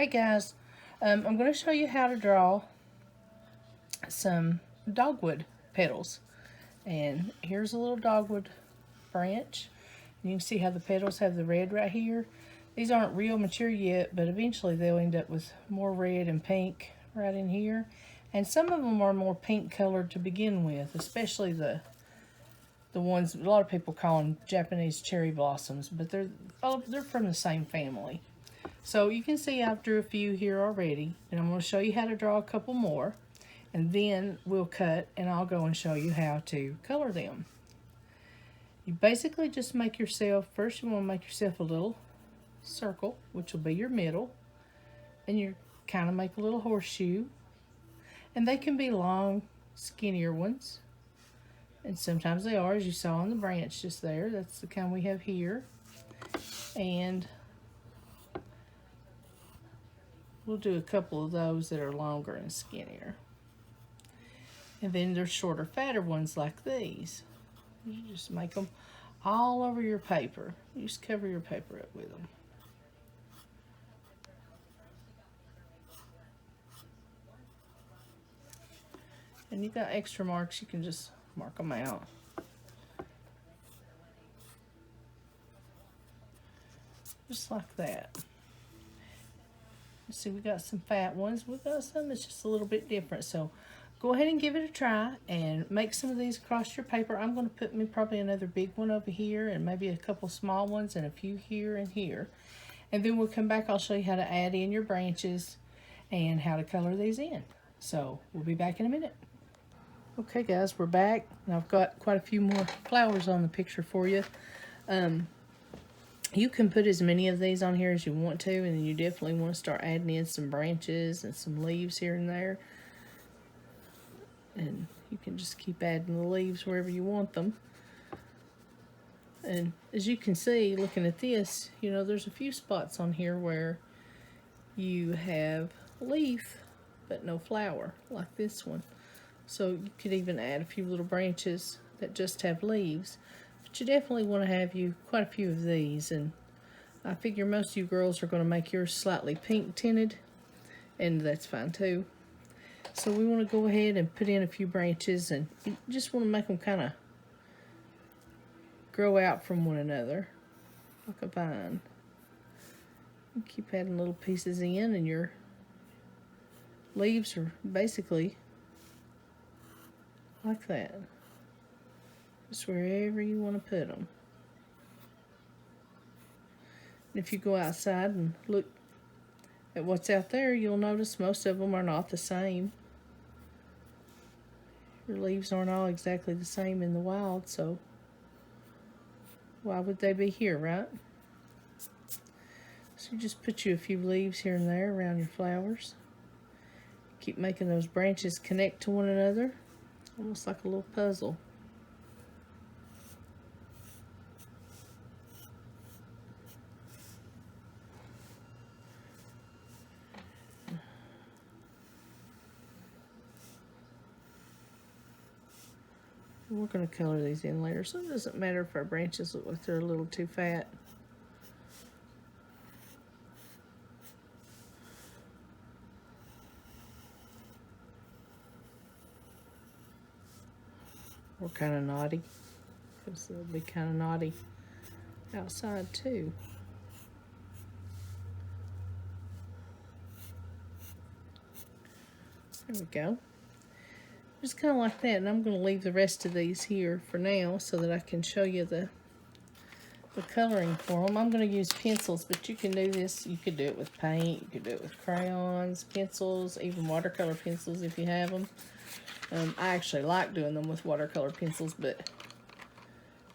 Hey guys, I'm going to show you how to draw some dogwood petals. And here's a little dogwood branch. You can see how the petals have the red right here. These aren't real mature yet, but eventually they'll end up with more red and pink right in here. And some of them are more pink colored to begin with, especially the ones a lot of people call them Japanese cherry blossoms, but they're from the same family. So you can see I've drew a few here already, and I'm going to show you how to draw a couple more, and then we'll cut and I'll go and show you how to color them. You basically just make yourself, first you want to make yourself a little circle, which will be your middle, and you kind of make a little horseshoe, and they can be long, skinnier ones, and sometimes they are, as you saw on the branch just there. That's the kind we have here. And we'll do a couple of those that are longer and skinnier. And then there's shorter, fatter ones like these. You just make them all over your paper. You just cover your paper up with them. And you've got extra marks, you can just mark them out. Just like that. See, we got some fat ones. We got some that's just a little bit different. So go ahead and give it a try and make some of these across your paper. I'm going to put me probably another big one over here and maybe a couple small ones and a few here and here. And then we'll come back. I'll show you how to add in your branches and how to color these in. So we'll be back in a minute. Okay guys, we're back. And I've got quite a few more flowers on the picture for you. You can put as many of these on here as you want to, and then you definitely want to start adding in some branches and some leaves here and there. And you can just keep adding the leaves wherever you want them. And as you can see, looking at this, you know, there's a few spots on here where you have leaf but no flower, like this one. So you could even add a few little branches that just have leaves. But you definitely want to have quite a few of these, and I figure most of you girls are going to make yours slightly pink tinted, and that's fine too. So we want to go ahead and put in a few branches, and you just want to make them kind of grow out from one another like a vine. You keep adding little pieces in, and your leaves are basically like that. Just wherever you want to put them. And if you go outside and look at what's out there, you'll notice most of them are not the same. Your leaves aren't all exactly the same in the wild, so why would they be here, right? So you just put you a few leaves here and there around your flowers. Keep making those branches connect to one another, almost like a little puzzle. We're going to color these in later, so it doesn't matter if our branches look like they're a little too fat. Or kind of naughty, because they'll be kind of naughty outside too. There we go. Just kind of like that, and I'm going to leave the rest of these here for now so that I can show you the coloring for them. I'm going to use pencils, but you can do this. You could do it with paint, you could do it with crayons, pencils, even watercolor pencils if you have them. I actually like doing them with watercolor pencils, but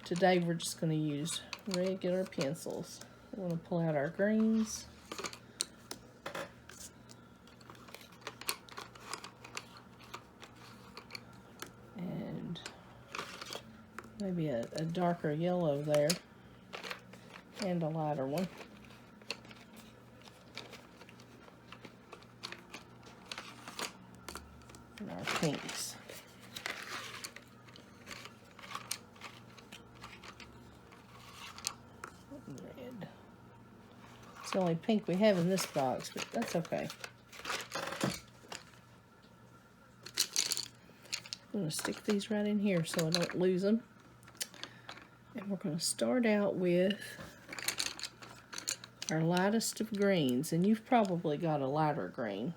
today we're just going to use regular pencils. We're going to pull out our greens. And maybe a darker yellow there, and a lighter one. And our pinks. Red. So the only pink we have in this box, but that's okay. I'm going to stick these right in here so I don't lose them. And we're going to start out with our lightest of greens. And you've probably got a lighter green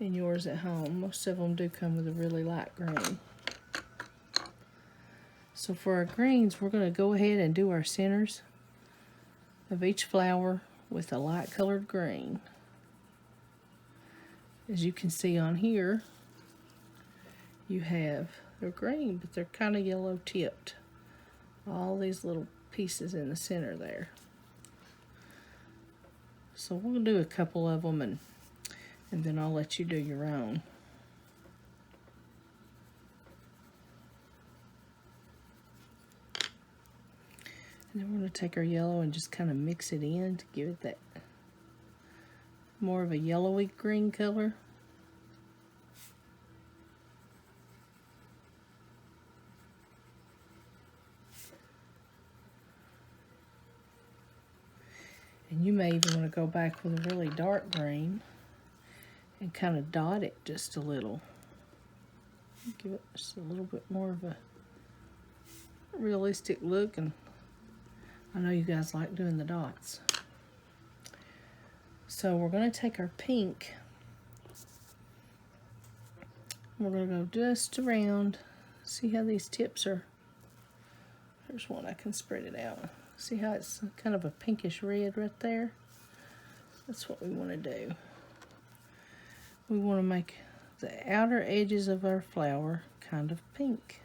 in yours at home. Most of them do come with a really light green. So for our greens, we're going to go ahead and do our centers of each flower with a light colored green. As you can see on here, you have, they're green, but they're kind of yellow tipped. All these little pieces in the center there. So we'll do a couple of them and then I'll let you do your own. And then we're going to take our yellow and just kind of mix it in to give it that more of a yellowy green color. And you may even want to go back with a really dark green and kind of dot it just a little. Give it just a little bit more of a realistic look, and I know you guys like doing the dots. So we're going to take our pink. We're going to go just around. See how these tips are? There's one, I can spread it out. See how it's kind of a pinkish red right there? That's what we want to do. We want to make the outer edges of our flower kind of pink.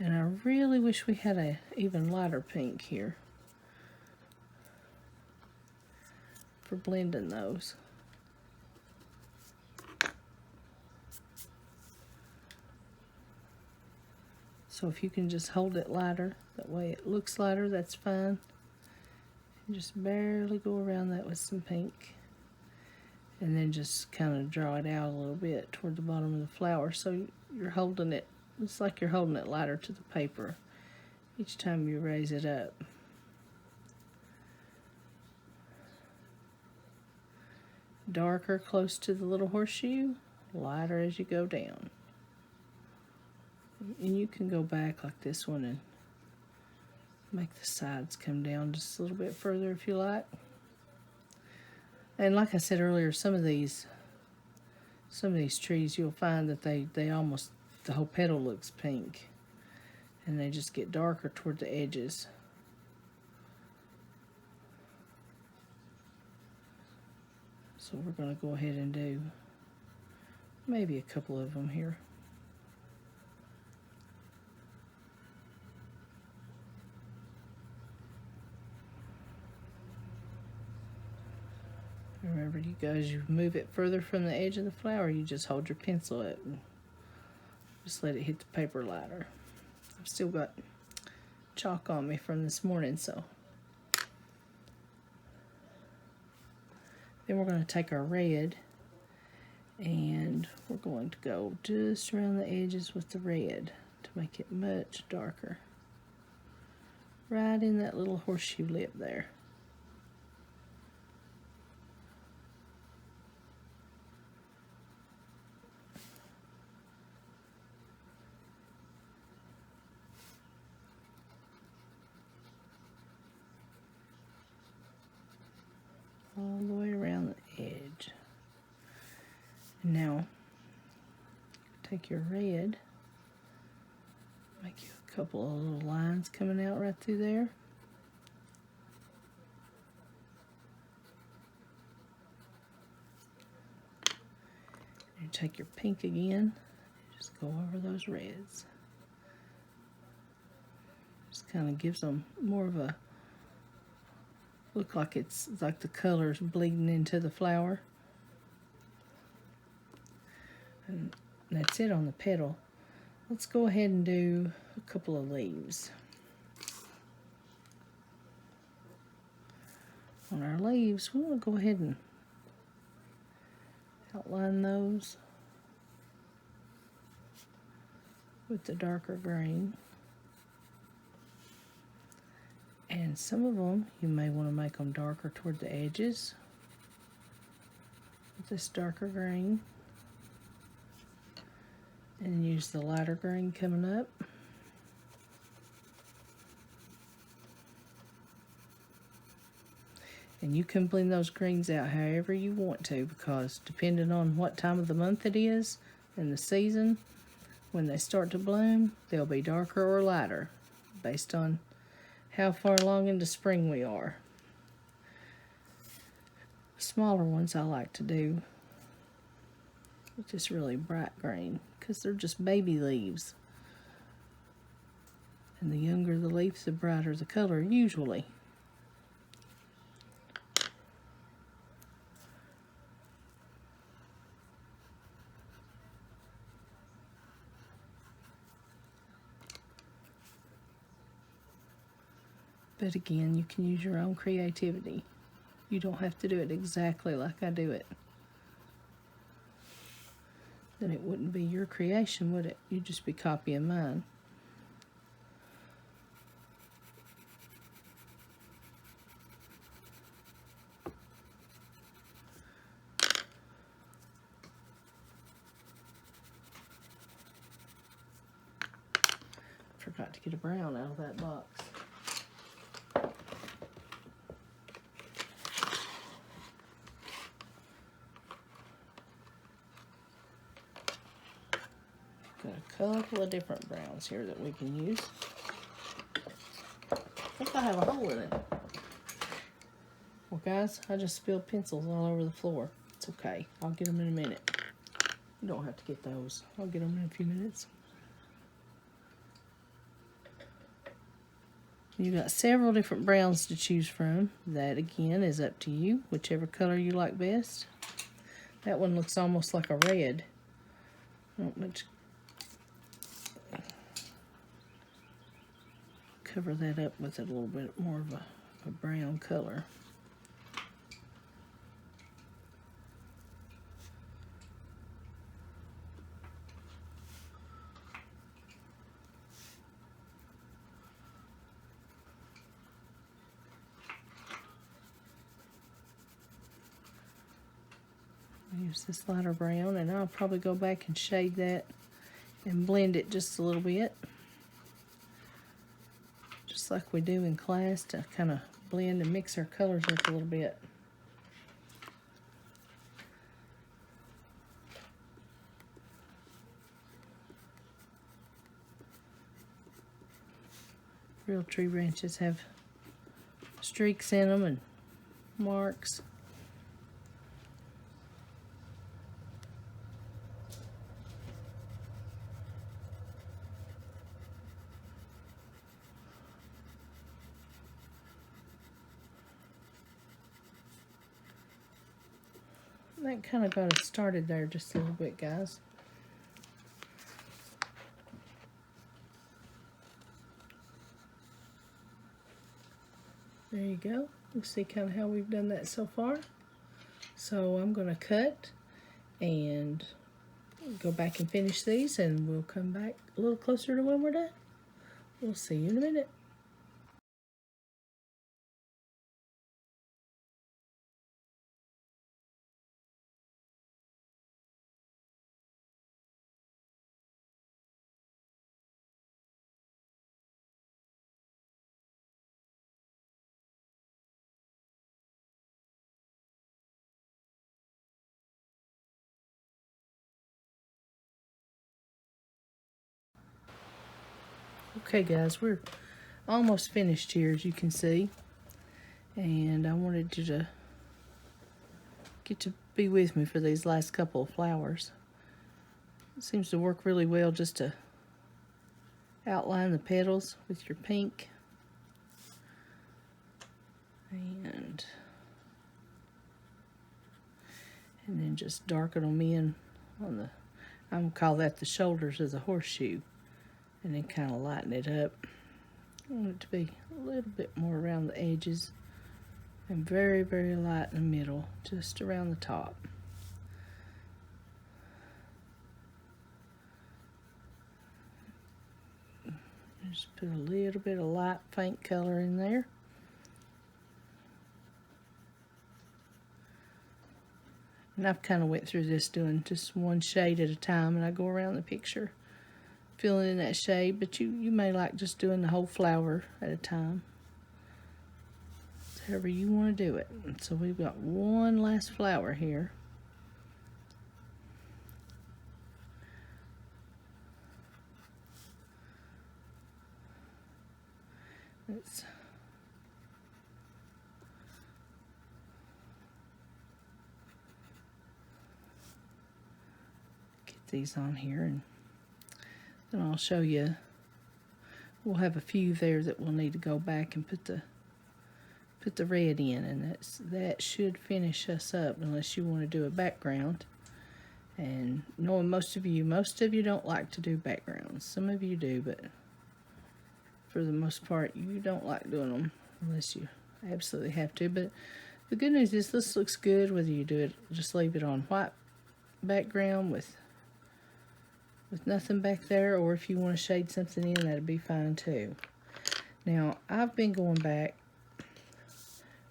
And I really wish we had a even lighter pink here for blending those. So if you can just hold it lighter, that way it looks lighter, that's fine. And just barely go around that with some pink. And then just kind of draw it out a little bit toward the bottom of the flower. So you're holding it, it's like you're holding it lighter to the paper each time you raise it up. Darker close to the little horseshoe, lighter as you go down. And you can go back like this one and make the sides come down just a little bit further if you like. And like I said earlier, some of these trees, you'll find that they almost, the whole petal looks pink. And they just get darker toward the edges. So we're going to go ahead and do maybe a couple of them here. Remember, you guys, you move it further from the edge of the flower, you just hold your pencil up and just let it hit the paper lighter. I've still got chalk on me from this morning, so. Then we're going to take our red and we're going to go just around the edges with the red to make it much darker. Right in that little horseshoe lip there. All the way around the edge. Now, take your red, make you a couple of little lines coming out right through there. You take your pink again, just go over those reds. Just kind of gives them more of a look, like it's like the color's bleeding into the flower. And that's it on the petal. Let's go ahead and do a couple of leaves. On our leaves, we want to go ahead and outline those. with the darker green. And some of them, you may want to make them darker toward the edges with this darker green. And use the lighter green coming up. And you can blend those greens out however you want to, because depending on what time of the month it is and the season, when they start to bloom, they'll be darker or lighter based on how far along into spring we are. Smaller ones I like to do with this really bright green, because they're just baby leaves. And the younger the leaves, the brighter the color usually. But again, you can use your own creativity. You don't have to do it exactly like I do it. Then it wouldn't be your creation, would it? You'd just be copying mine. Forgot to get a brown out of that box. Got a couple of different browns here that we can use. I think I have a hole in it. Well, guys, I just spilled pencils all over the floor. It's okay. I'll get them in a minute. You don't have to get those. I'll get them in a few minutes. You've got several different browns to choose from. That, again, is up to you, whichever color you like best. That one looks almost like a red. Not much. Cover that up with a little bit more of a brown color. Use this lighter brown, and I'll probably go back and shade that and blend it just a little bit. Just like we do in class, to kind of blend and mix our colors up a little bit. Real tree branches have streaks in them and marks. That kind of got us started there just a little bit, guys. There you go. You see kind of how we've done that so far. So I'm going to cut and go back and finish these, and we'll come back a little closer to when we're done. We'll see you in a minute. Okay, guys, we're almost finished here, as you can see. And I wanted you to get to be with me for these last couple of flowers. It seems to work really well just to outline the petals with your pink. And then just darken them in on the, I'm going to call that the shoulders of the horseshoe. And then kind of lighten it up. I want it to be a little bit more around the edges and very, very light in the middle, just around the top. Just put a little bit of light faint color in there. And I've kind of went through this doing just one shade at a time, and I go around the picture filling in that shade, but you may like just doing the whole flower at a time. However you want to do it. So we've got one last flower here. Let's get these on here, and then I'll show you. We'll have a few there that we'll need to go back and put the red in, and that should finish us up, unless you want to do a background. And knowing most of you don't like to do backgrounds. Some of you do, but for the most part, you don't like doing them unless you absolutely have to. But the good news is this looks good whether you do it, just leave it on white background with nothing back there, or if you want to shade something in, that'd be fine too. Now, I've been going back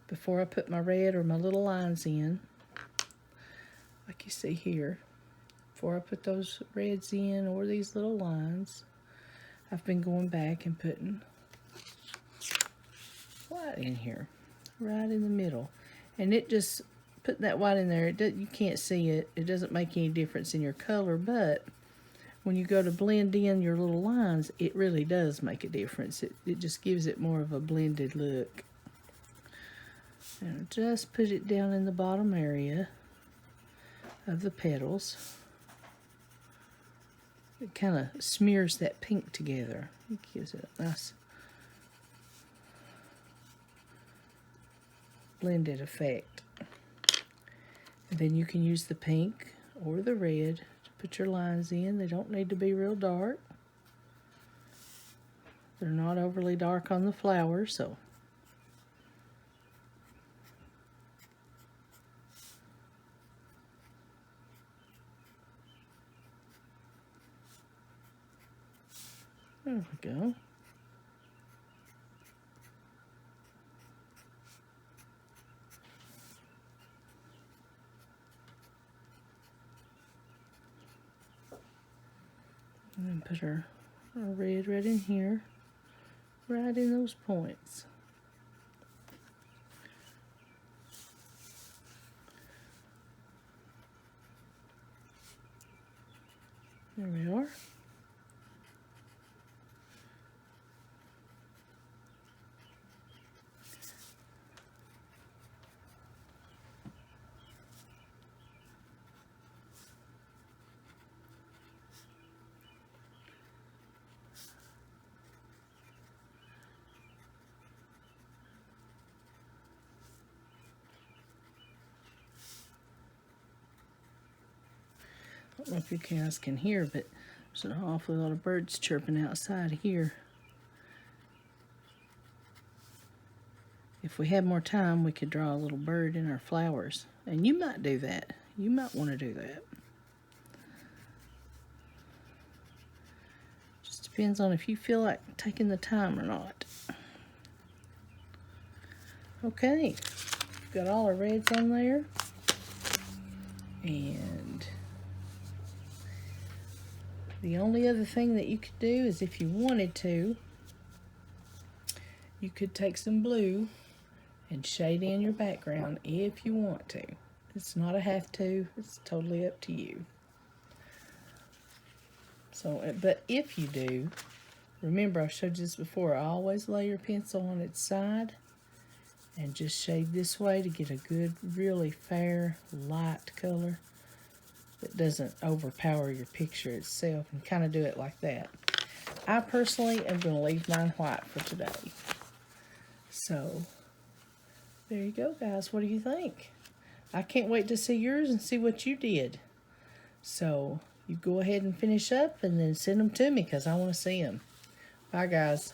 before I put my red or my little lines in, like you see here. Before I put those reds in or these little lines, I've been going back and putting white in here, right in the middle. And it just, putting that white in there, you can't see it. It doesn't make any difference in your color, but when you go to blend in your little lines, it really does make a difference. It just gives it more of a blended look. And just put it down in the bottom area of the petals. It kind of smears that pink together. It gives it a nice blended effect. And then you can use the pink or the red to put your lines in. They don't need to be real dark. They're not overly dark on the flower, so there we go. And then put our red right in here, right in those points. There we are. I don't know if you guys can hear, but there's an awful lot of birds chirping outside here. If we had more time, we could draw a little bird in our flowers. And you might do that. You might want to do that. Just depends on if you feel like taking the time or not. Okay, got all our reds on there. And the only other thing that you could do is, if you wanted to, you could take some blue and shade in your background if you want to. It's not a have to, it's totally up to you. So, but if you do, remember I showed you this before, always lay your pencil on its side and just shade this way to get a good, really fair, light color that doesn't overpower your picture itself, and kind of do it like that. I personally am going to leave mine white for today. So, there you go, guys. What do you think? I can't wait to see yours and see what you did. So, you go ahead and finish up and then send them to me because I want to see them. Bye, guys.